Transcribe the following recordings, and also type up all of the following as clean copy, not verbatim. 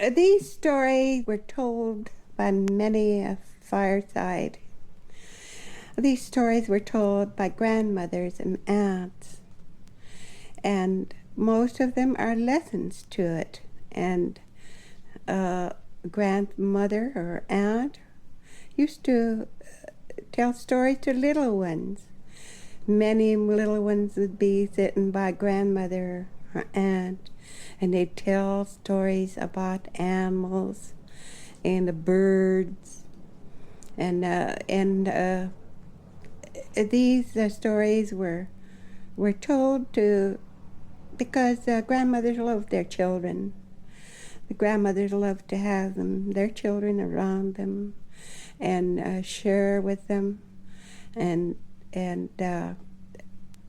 These stories were told by many a fireside. These stories were told by grandmothers and aunts, and most of them are lessons to it. And grandmother or aunt used to tell stories to little ones. Many little ones would be sitting by grandmother or aunt, and they'd tell stories about animals and the birds, and these stories were told to because grandmothers loved their children. The grandmothers loved to have their children around them, and share with them, and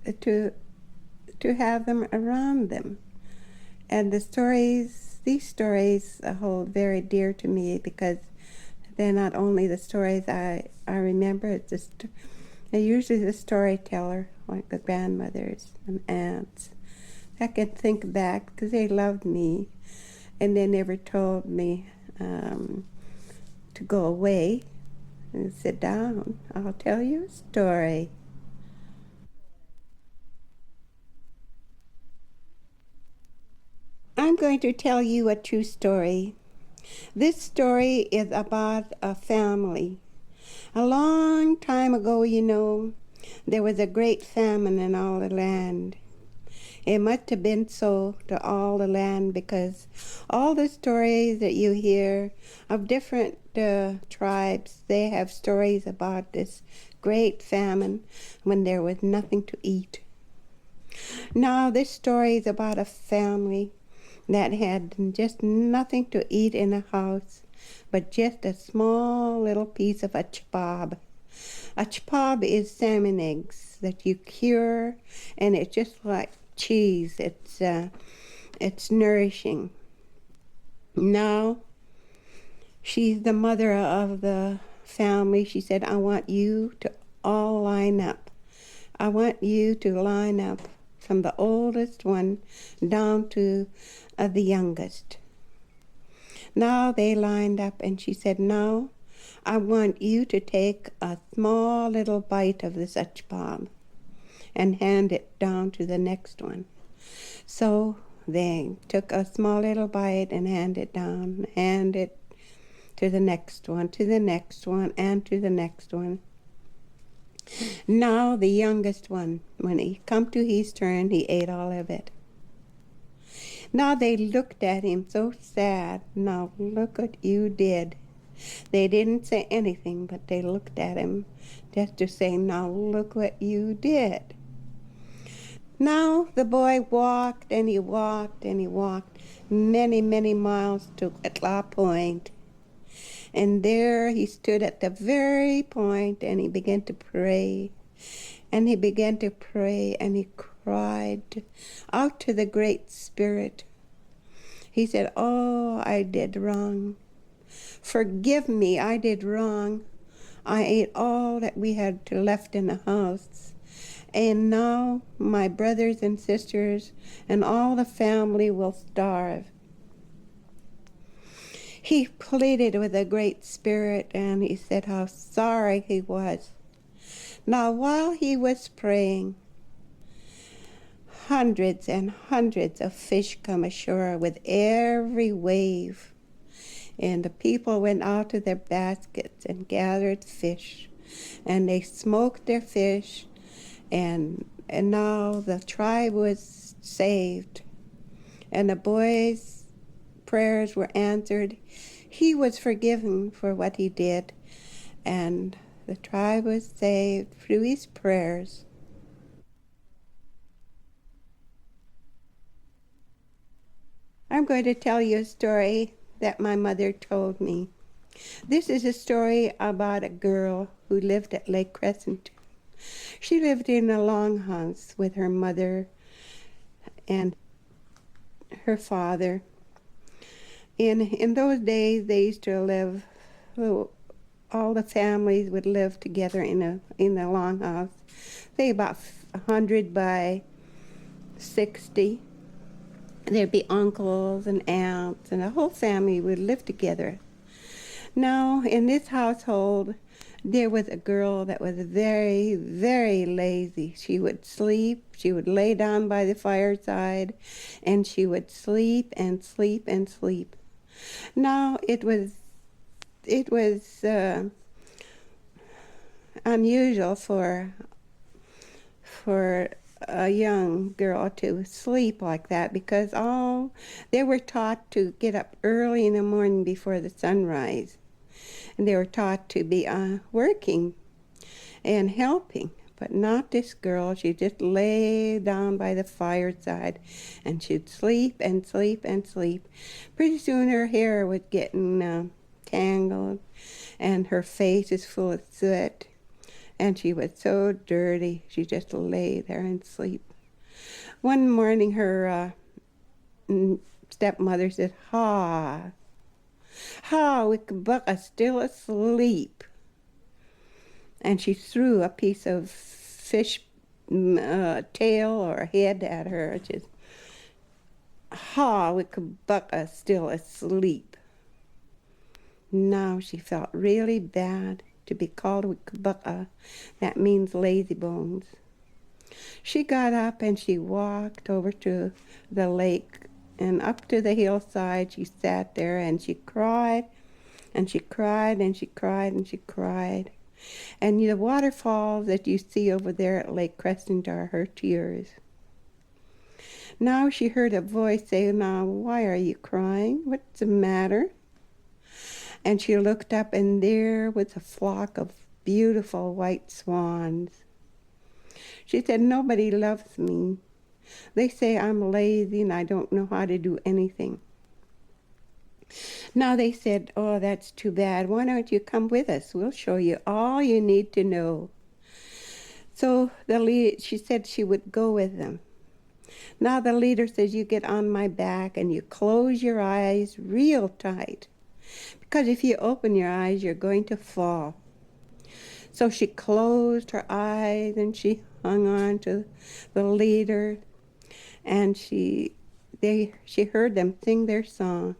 to have them around them. And these stories hold very dear to me because they're not only the stories I remember. It's just usually the storyteller, like the grandmothers and aunts. I can think back because they loved me, and they never told me to go away and sit down. I'll tell you a story. I'm going to tell you a true story. This story is about a family. A long time ago, there was a great famine in all the land. It must have been so to all the land because all the stories that you hear of different tribes, they have stories about this great famine when there was nothing to eat. Now, this story is about a family that had just nothing to eat in a house, but just a small little piece of a chpab. A chpab is salmon eggs that you cure, and it's just like cheese. It's nourishing. Now, she's the mother of the family. She said, I want you to all line up. I want you to line up from the oldest one down to the youngest. Now they lined up, and she said, now I want you to take a small little bite of this achpab and hand it down to the next one. So they took a small little bite and handed it down, hand it to the next one, to the next one, and to the next one. Now the youngest one, when he come to his turn, he ate all of it. Now they looked at him so sad. Now look what you did. They didn't say anything, but they looked at him just to say, now look what you did. Now the boy walked and he walked and he walked many, many miles to Atla Point. And there he stood at the very point, and he began to pray. And he began to pray, and he cried out to the Great Spirit. He said, oh, I did wrong. Forgive me, I did wrong. I ate all that we had left in the house. And now my brothers and sisters and all the family will starve. He pleaded with the Great Spirit, and he said how sorry he was. Now, while he was praying, hundreds and hundreds of fish come ashore with every wave. And the people went out to their baskets and gathered fish, and they smoked their fish, and now the tribe was saved. And the boy's prayers were answered. He was forgiven for what he did, and the tribe was saved through his prayers. I'm going to tell you a story that my mother told me. This is a story about a girl who lived at Lake Crescent. She lived in a longhouse with her mother and her father. In those days, they used to live, all the families would live together in the longhouse. Say about 100 by 60. There'd be uncles and aunts, and the whole family would live together. Now, in this household, there was a girl that was very, very lazy. She would sleep, she would lay down by the fireside, and she would sleep and sleep and sleep. Now, it was unusual for a young girl to sleep like that because they were taught to get up early in the morning before the sunrise, and they were taught to be working and helping. But not this girl. She just lay down by the fireside and she'd sleep and sleep and sleep. Pretty soon her hair was getting tangled and her face is full of soot. And she was so dirty, she just lay there and sleep. One morning, her stepmother said, "Ha, Wickabucka's still asleep." And she threw a piece of fish tail or head at her. Just, "Ha, Wickabucka's still asleep." Now she felt really bad. To be called Wickabucka, that means lazy bones. She got up and she walked over to the lake and up to the hillside. She sat there and she cried and she cried and she cried and she cried. And the waterfalls that you see over there at Lake Crescent are her tears. Now she heard a voice say, "Now, why are you crying? What's the matter?" And she looked up, and there was a flock of beautiful white swans. She said, "Nobody loves me. They say I'm lazy and I don't know how to do anything." Now they said, "Oh, that's too bad. Why don't you come with us? We'll show you all you need to know." So she said she would go with them. Now the leader says, "You get on my back and you close your eyes real tight. Because if you open your eyes, you're going to fall." So she closed her eyes and she hung on to the leader, and she heard them sing their song.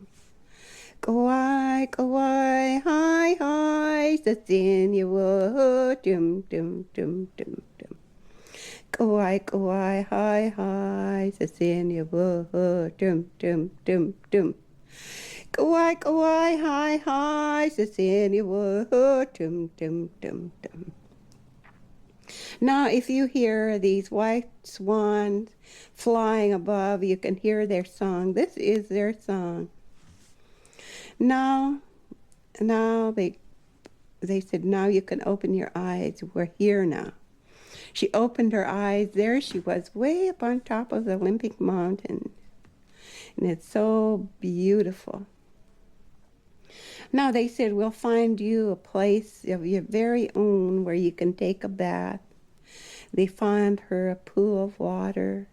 Kauai, kauai, hi, hi, sa sinya wo, dum, dum, dum, dum, dum. Kauai, kauai, hi, hi, sa sinya wo, dum, dum, dum, dum. Kauai, kauai, hi, hi, sa sinya wo, dum, dum, dum, dum. Now, if you hear these white swans flying above, you can hear their song. This is their song. Now they said, "Now you can open your eyes. We're here now." She opened her eyes. There she was, way up on top of the Olympic Mountain. And it's so beautiful. Now they said, "We'll find you a place of your very own where you can take a bath." They found her a pool of water,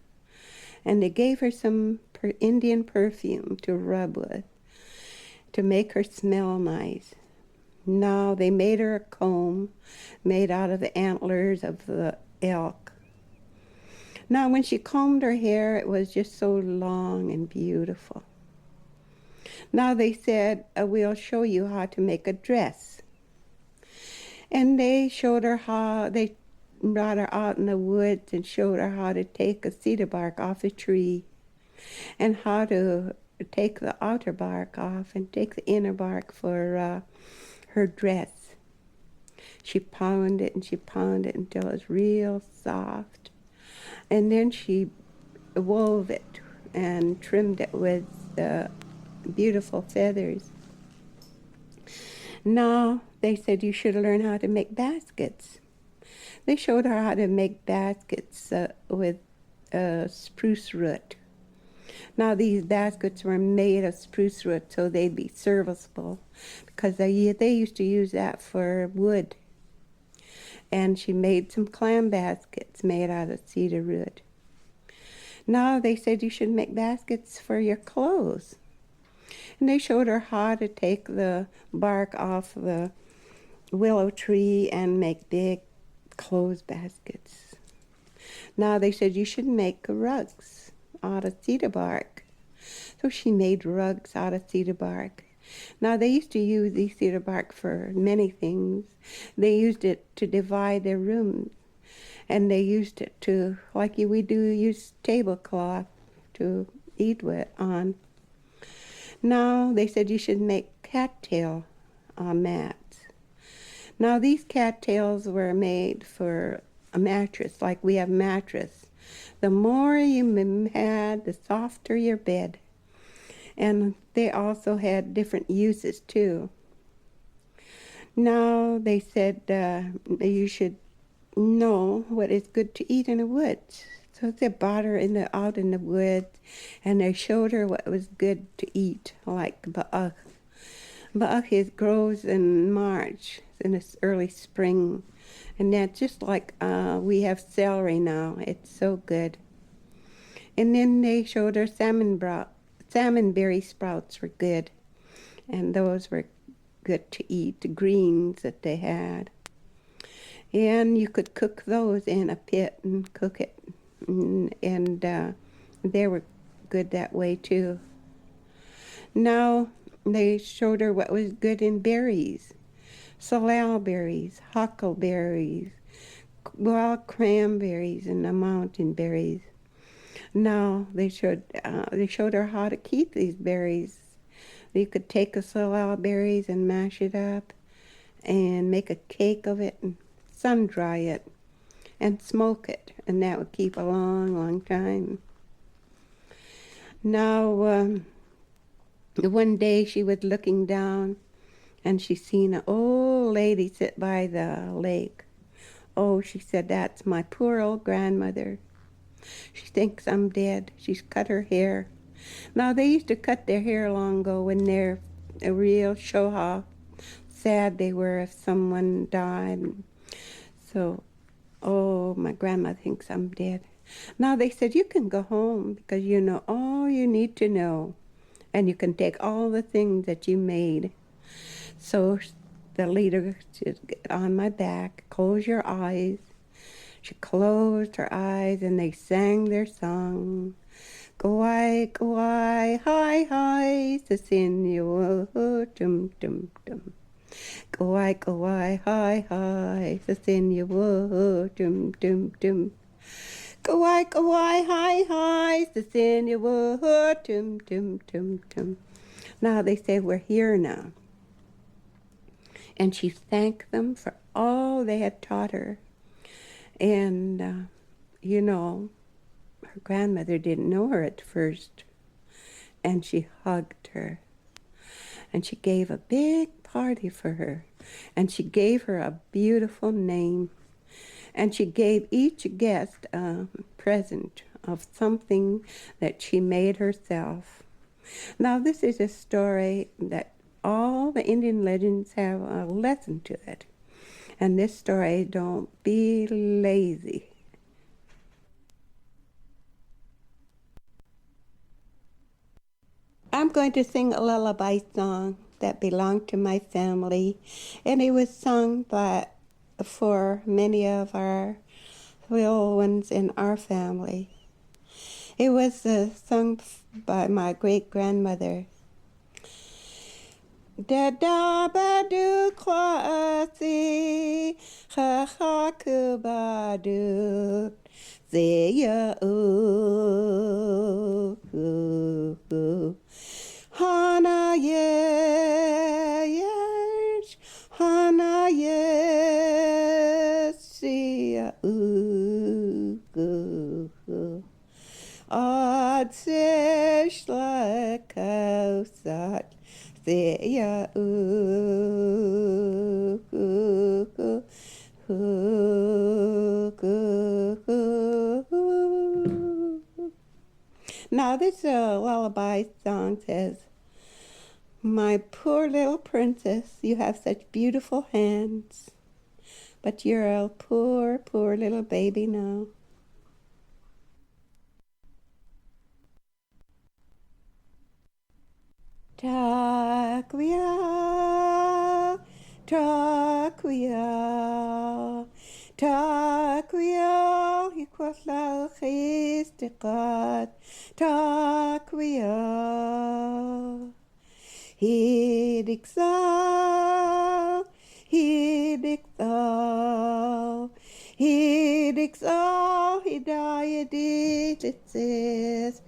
and they gave her some Indian perfume to rub with, to make her smell nice. Now they made her a comb made out of the antlers of the elk. Now when she combed her hair, it was just so long and beautiful. Now they said, "We'll show you how to make a dress." And they showed her how, they brought her out in the woods and showed her how to take a cedar bark off a tree and how to take the outer bark off and take the inner bark for her dress. She pounded it and she pounded it until it was real soft. And then she wove it and trimmed it with beautiful feathers. Now they said, "You should learn how to make baskets." They showed her how to make baskets with spruce root. Now these baskets were made of spruce root so they'd be serviceable because they used to use that for wood. And she made some clam baskets made out of cedar root. Now they said, "You should make baskets for your clothes." And they showed her how to take the bark off the willow tree and make big clothes baskets. Now they said, "You should make rugs out of cedar bark." So she made rugs out of cedar bark. Now, they used to use these cedar bark for many things. They used it to divide their rooms, and they used it to, like we do, use tablecloth to eat with on. Now, they said you should make cattail mats. Now, these cattails were made for a mattress, like we have mattress. The more you had, the softer your bed. And they also had different uses, too. Now, they said you should know what is good to eat in the woods. So they brought her out in the woods, and they showed her what was good to eat, like ba'ach. Ba'ach grows in March, in the early spring. And that's just like we have celery now. It's so good. And then they showed her salmonberry sprouts were good. And those were good to eat, the greens that they had. And you could cook those in a pit and cook it. And they were good that way too. Now they showed her what was good in berries. Salal berries, huckleberries, wild cranberries, and the mountain berries. Now they showed her how to keep these berries. You could take a salal berries and mash it up, and make a cake of it, and sun dry it, and smoke it, and that would keep a long, long time. Now, one day she was looking down, and she seen an old lady sit by the lake. Oh, she said, that's my poor old grandmother. She thinks I'm dead. She's cut her hair. Now, they used to cut their hair long ago when they're a real show how sad they were if someone died. So, oh, my grandma thinks I'm dead. Now, they said, you can go home because you know all you need to know. And you can take all the things that you made. So the leader said, get on my back, close your eyes. She closed her eyes, and they sang their song. Go-I, hi, hi, Cecilia, dum, dum, dum. Go-I, hi, hi, Cecilia, dum, dum, dum. Go-I, hi, hi, Cecilia, dum, dum, dum, dum. Now they say, we're here now. And she thanked them for all they had taught her. And, you know, her grandmother didn't know her at first. And she hugged her. And she gave a big party for her. And she gave her a beautiful name. And she gave each guest a present of something that she made herself. Now, this is a story that all the Indian legends have a lesson to it. And this story, don't be lazy. I'm going to sing a lullaby song that belonged to my family, and it was sung for many of our little ones in our family. It was sung by my great-grandmother. Da da ba do kwasi ha ha kuba do zeya o hana yes hana yes sia o ad sesh like outside. Yeah, Now this lullaby song says, my poor little princess, you have such beautiful hands, but you're a poor, poor little baby now. Takuya, takuya, takuya, ikwas Lalchistikat Takwia. Hidixal, Hidixal, Hidixal, Hidayadit, it says,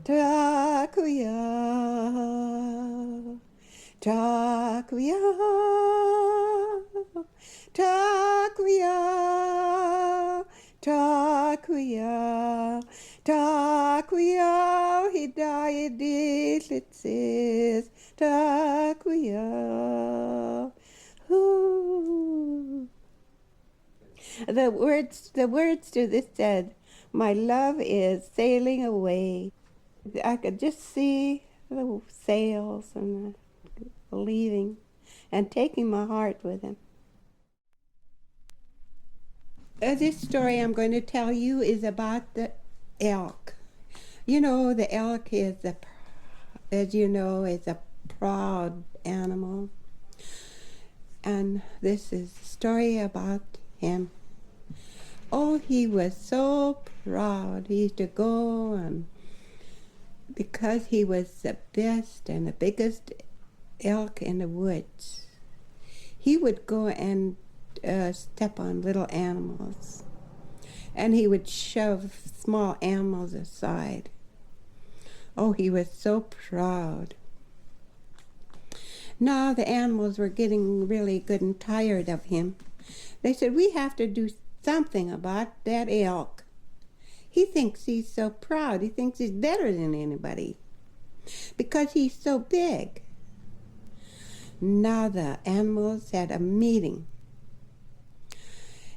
Takuya, Takuya, Takuya, Takuya, Takuya, Hidayadit, it says, Takuya. Ooh. The words to this said, my love is sailing away. I could just see the sails and the leaving and taking my heart with him. This story I'm going to tell you is about the elk. You know, the elk is as you know, is a proud animal. And this is a story about him. Oh, he was so proud. He used to go, and because he was the best and the biggest elk in the woods, he would go and step on little animals, and he would shove small animals aside. Oh, he was so proud. Now the animals were getting really good and tired of him. They said, we have to do something about that elk. He thinks he's so proud. He thinks he's better than anybody because he's so big. Now the animals had a meeting,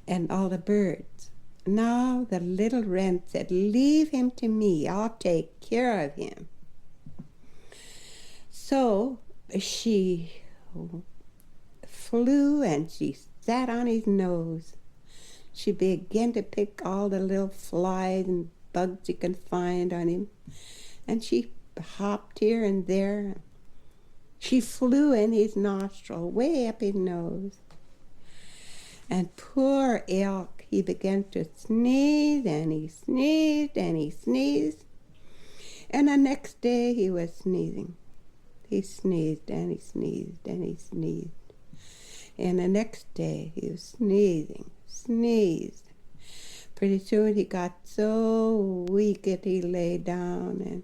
and all the birds. Now the little wren said, leave him to me. I'll take care of him. So she flew and she sat on his nose. She began to pick all the little flies and bugs you can find on him. And she hopped here and there. She flew in his nostril, way up his nose. And poor elk, he began to sneeze, and he sneezed, and he sneezed. And the next day he was sneezing. He sneezed, and he sneezed, and he sneezed. And the next day he was sneezing, sneezed. Pretty soon he got so weak that he lay down, and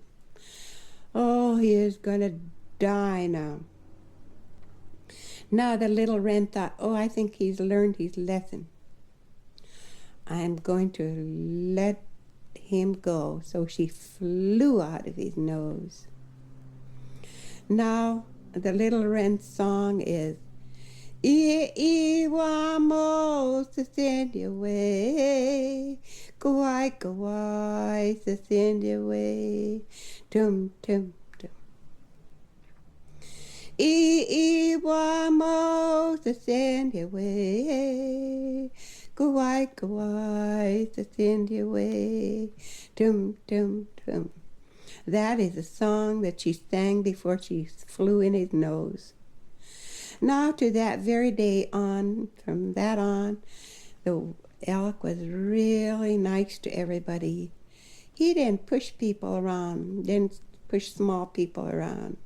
oh, he is going to die now. Now the little wren thought, oh, I think he's learned his lesson. I'm going to let him go. So she flew out of his nose. Now the little wren's song is, I-wa-mo, send you away. Go-I, send you away. Tum, tum, tum. I-wa-mo, send you away. Go-I, send you away. Tum, tum, tum. That is a song that she sang before she flew in his nose. Now to that very day on, from that on, the elk was really nice to everybody. He didn't push people around, didn't push small people around.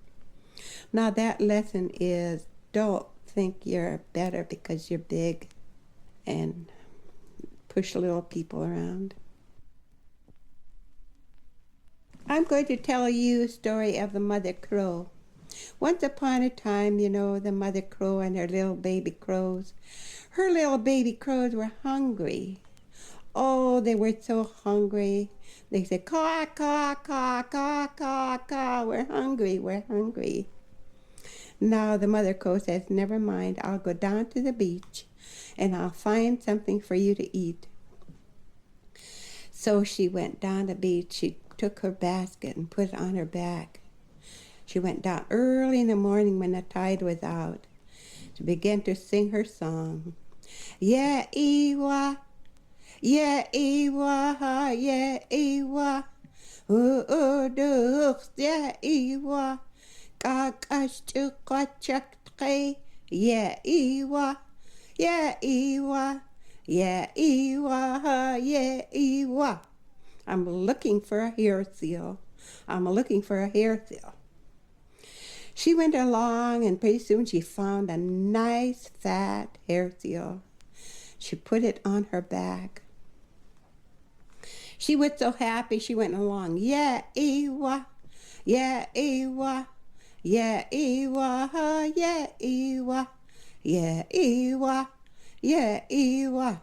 Now that lesson is, don't think you're better because you're big and push little people around. I'm going to tell you a story of the mother crow. Once upon a time, you know, the mother crow and her little baby crows. Her little baby crows were hungry. Oh, they were so hungry. They said, caw, caw, caw, caw, caw, caw, we're hungry, we're hungry. Now the mother crow says, never mind, I'll go down to the beach and I'll find something for you to eat. So she went down the beach. She took her basket and put it on her back. She went down early in the morning when the tide was out. She began to sing her song. Yeah, Ewa, yeah, Ewa, yeah, Ewa. Duks, yeah, Ewa. Kakashtukachaktre, yeah, Ewa, yeah, Ewa. yeah, ee-wah, yeah, ee-wah. I'm looking for a hair seal. I'm looking for a hair seal. She went along, and pretty soon she found a nice fat hair seal. She put it on her back. She was so happy she went along. Yeah, ee-wah, yeah, ee-wah, yeah, ee-wah, yeah, ee-wah, yeah, ee-wah, yeah, ee-wah.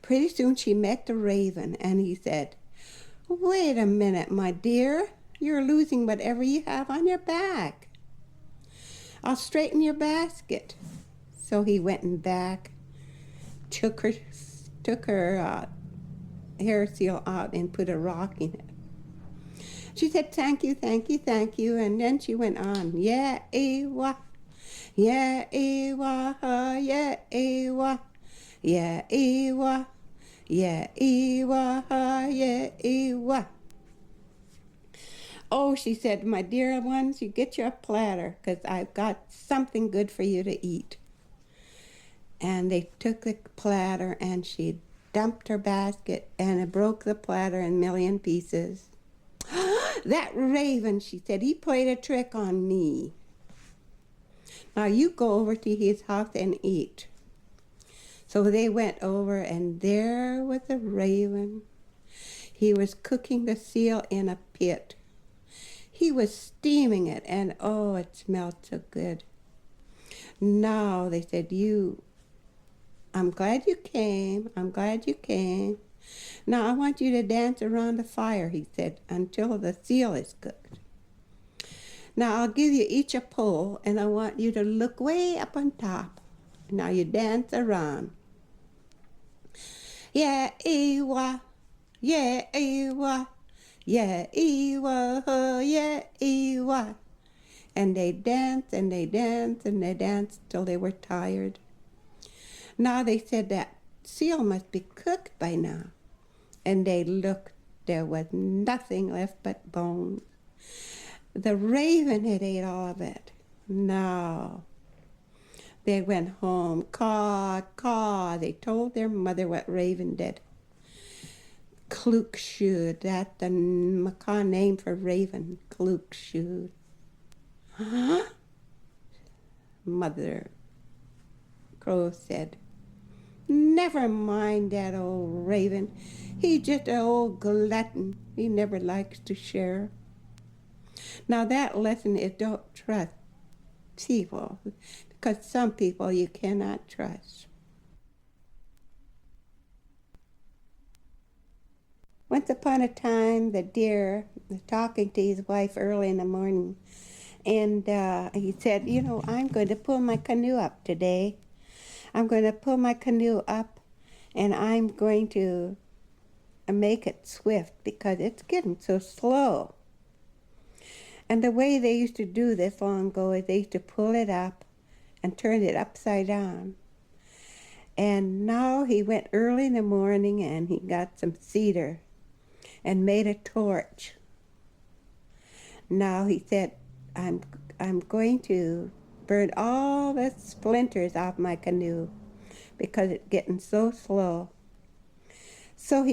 Pretty soon she met the raven, and he said, wait a minute, my dear. You're losing whatever you have on your back. I'll straighten your basket. So he went in back, took her hair seal out and put a rock in it. She said, thank you, thank you, thank you. And then she went on, yeah, ee-wah, yeah, ee-wah, yeah, ee-wah, yeah, ee-wah, yeah, ee-wah, yeah, ee-wah. Oh, she said, my dear ones, you get your platter, because I've got something good for you to eat. And they took the platter, and she dumped her basket, and it broke the platter in a million pieces. That raven, she said, he played a trick on me. Now you go over to his house and eat. So they went over, and there was the raven. He was cooking the seal in a pit. He was steaming it, and oh, it smelled so good. Now they said, I'm glad you came. I'm glad you came. Now I want you to dance around the fire, he said, until the seal is cooked. Now I'll give you each a pole, and I want you to look way up on top. Now you dance around. Yeah, ee-wah, yeah, ee-wah, yeah, ee-wah, yeah, ee-wah. And they danced, and they danced, and they danced till they were tired. Now they said that seal must be cooked by now. And they looked, there was nothing left but bones. The raven had ate all of it. Now they went home, caw, caw. They told their mother what raven did. Klookshoot, that's the Makah name for raven, Klookshoot. Mother Crow said, never mind that old raven. He's just an old glutton. He never likes to share. Now that lesson is don't trust people, because some people you cannot trust. Once upon a time, the deer was talking to his wife early in the morning, and he said, I'm going to pull my canoe up today. I'm going to pull my canoe up, and I'm going to make it swift because it's getting so slow. And the way they used to do this long ago is they used to pull it up and turn it upside down. And now he went early in the morning, and he got some cedar and made a torch. Now he said, I'm going to burn all the splinters off my canoe because it's getting so slow. So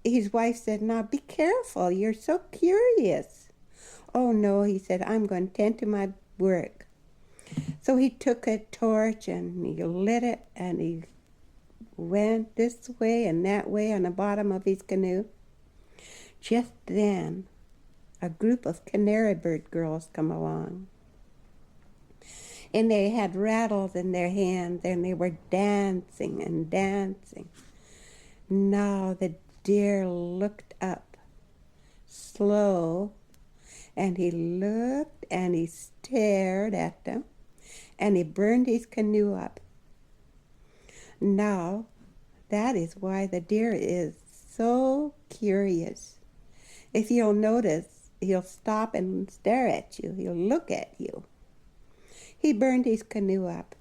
his wife said, now be careful, you're so curious. Oh no, he said, I'm going to tend to my work. So he took a torch and he lit it, and he went this way and that way on the bottom of his canoe. Just then, a group of canary bird girls come along. And they had rattles in their hands, and they were dancing and dancing. Now the deer looked up, slow, and he looked and he stared at them, and he burned his canoe up. Now, that is why the deer is so curious. If you'll notice, he'll stop and stare at you. He'll look at you. He burned his canoe up.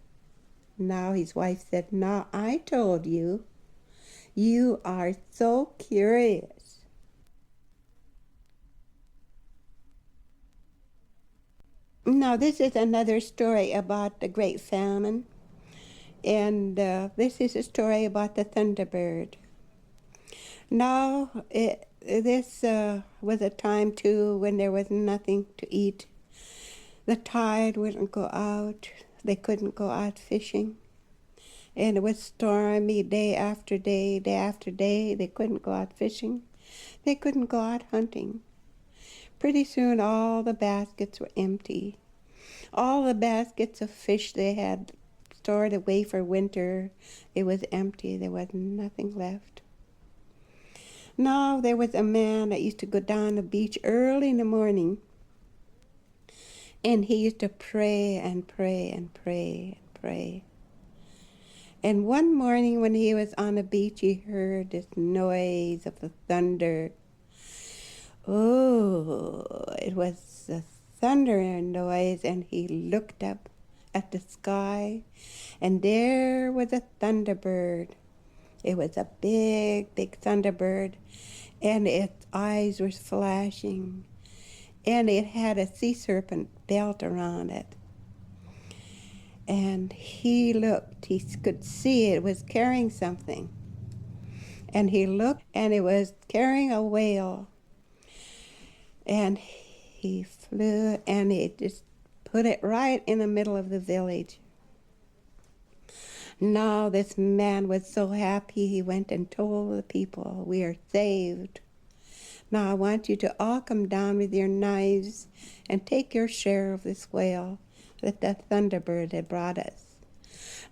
Now his wife said, now I told you, you are so curious. Now this is another story about the great famine. And this is a story about the Thunderbird. Now, this was a time, too, when there was nothing to eat. The tide wouldn't go out. They couldn't go out fishing. And it was stormy day after day, day after day. They couldn't go out fishing. They couldn't go out hunting. Pretty soon, all the baskets were empty. All the baskets of fish they had stored away for winter, it was empty. There was nothing left. Now there was a man that used to go down the beach early in the morning, and he used to pray and pray and pray and pray. And one morning when he was on the beach, he heard this noise of the thunder. Oh, it was a thunder noise, and he looked up at the sky, and there was a thunderbird. It was a big, big thunderbird, and its eyes were flashing, and it had a sea serpent belt around it. And he looked, he could see it was carrying something. And he looked, and it was carrying a whale. And he flew, and it just put it right in the middle of the village. Now this man was so happy, he went and told the people, "We are saved. Now I want you to all come down with your knives and take your share of this whale that the Thunderbird had brought us."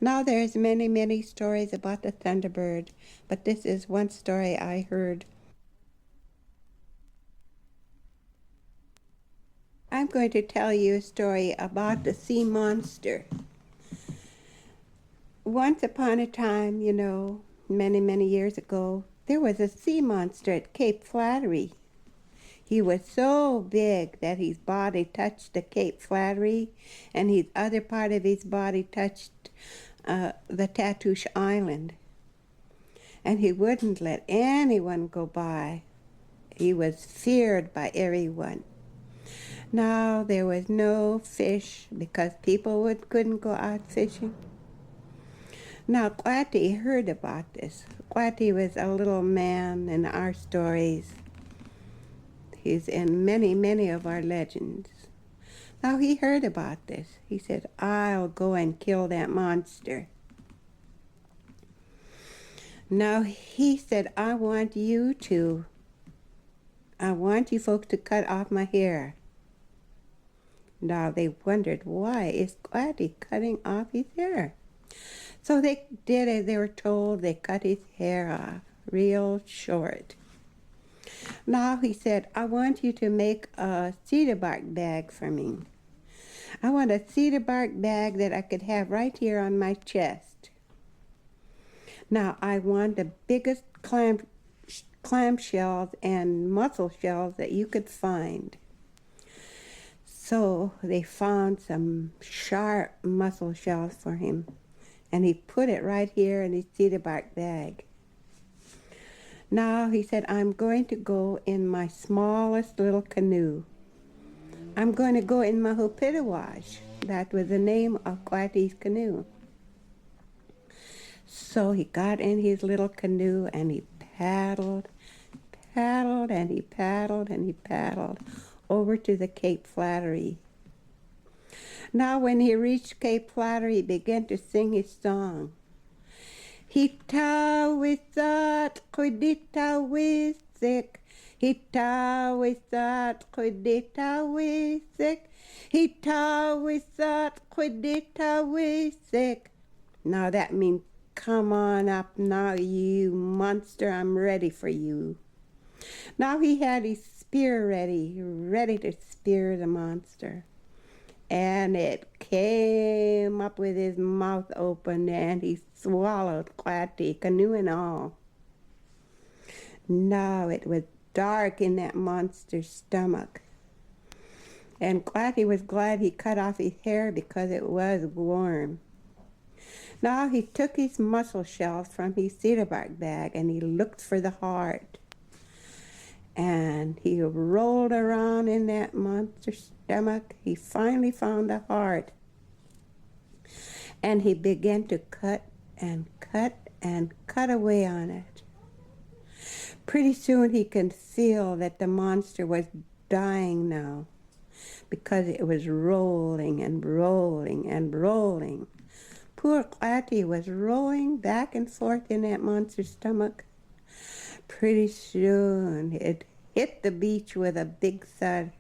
Now there's many, many stories about the Thunderbird, but this is one story I heard. I'm going to tell you a story about the sea monster. Once upon a time, many, many years ago, there was a sea monster at Cape Flattery. He was so big that his body touched the Cape Flattery, and his other part of his body touched the Tatoosh Island. And he wouldn't let anyone go by. He was feared by everyone. Now there was no fish because people couldn't go out fishing. Now Quati heard about this. Quati was a little man in our stories. He's in many, many of our legends. Now he heard about this. He said, "I'll go and kill that monster." Now he said, I want you folks to cut off my hair." Now they wondered, why is Quati cutting off his hair? So they did as they were told. They cut his hair off real short. Now he said, "I want you to make a cedar bark bag for me. I want a cedar bark bag that I could have right here on my chest. Now I want the biggest clam shells and mussel shells that you could find." So they found some sharp mussel shells for him, and he put it right here in his cedar bark bag. Now he said, "I'm going to go in my smallest little canoe. I'm going to go in my Hopitawash." That was the name of Quati's canoe. So he got in his little canoe, and he paddled, and he paddled, and he paddled over to the Cape Flattery. Now when he reached Cape Flattery, he began to sing his song. "Hita wisat kudita wisik, hita wisat kudita wisik, hita wisat kudita wisik." Now that means, "Come on up now, you monster, I'm ready for you." Now he had his spear ready to spear the monster. And it came up with his mouth open, and he swallowed Quati, canoe and all. Now it was dark in that monster's stomach. And Quati was glad he cut off his hair because it was warm. Now he took his mussel shells from his cedar bark bag, and he looked for the heart. And he rolled around in that monster's stomach. He finally found the heart. And he began to cut and cut and cut away on it. Pretty soon he could feel that the monster was dying now, because it was rolling and rolling and rolling. Poor Clatty was rolling back and forth in that monster's stomach. Pretty soon it hit the beach with a big thud,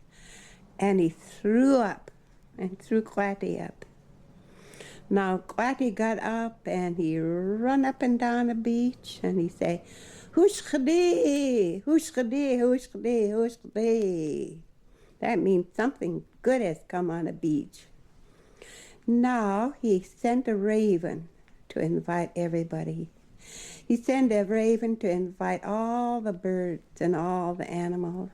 and he threw up and threw Clatty up. Now Clatty got up and he run up and down the beach and he say, "Hushkadee, hushkadee, hushkadee, hushkadee." That means something good has come on the beach. Now he sent a raven to invite everybody. He sent a raven to invite all the birds and all the animals.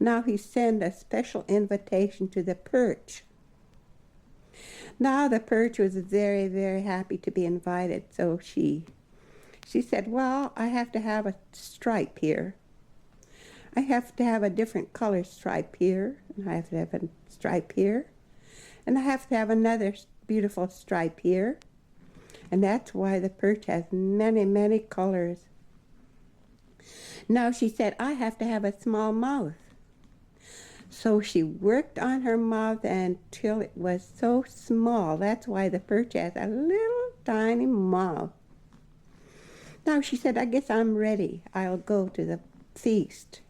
Now he sent a special invitation to the perch. Now the perch was very, very happy to be invited, so she said, "Well, I have to have a stripe here. I have to have a different color stripe here, and I have to have a stripe here, and I have to have another beautiful stripe here." And that's why the perch has many, many colors. Now she said, "I have to have a small mouth." So she worked on her mouth until it was so small. That's why the perch has a little tiny mouth. Now she said, "I guess I'm ready. I'll go to the feast."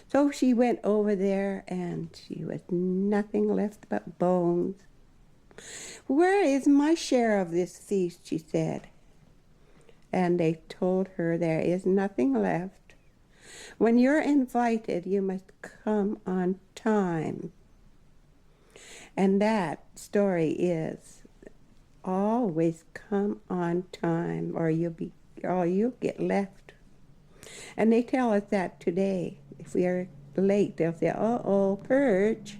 So she went over there, and she was nothing left but bones. "Where is my share of this feast?" she said. And they told her, "There is nothing left. When you're invited, you must come on time." And that story is, always come on time, or you'll get left. And they tell us that today. If we are late, they'll say, "Uh-oh, perch,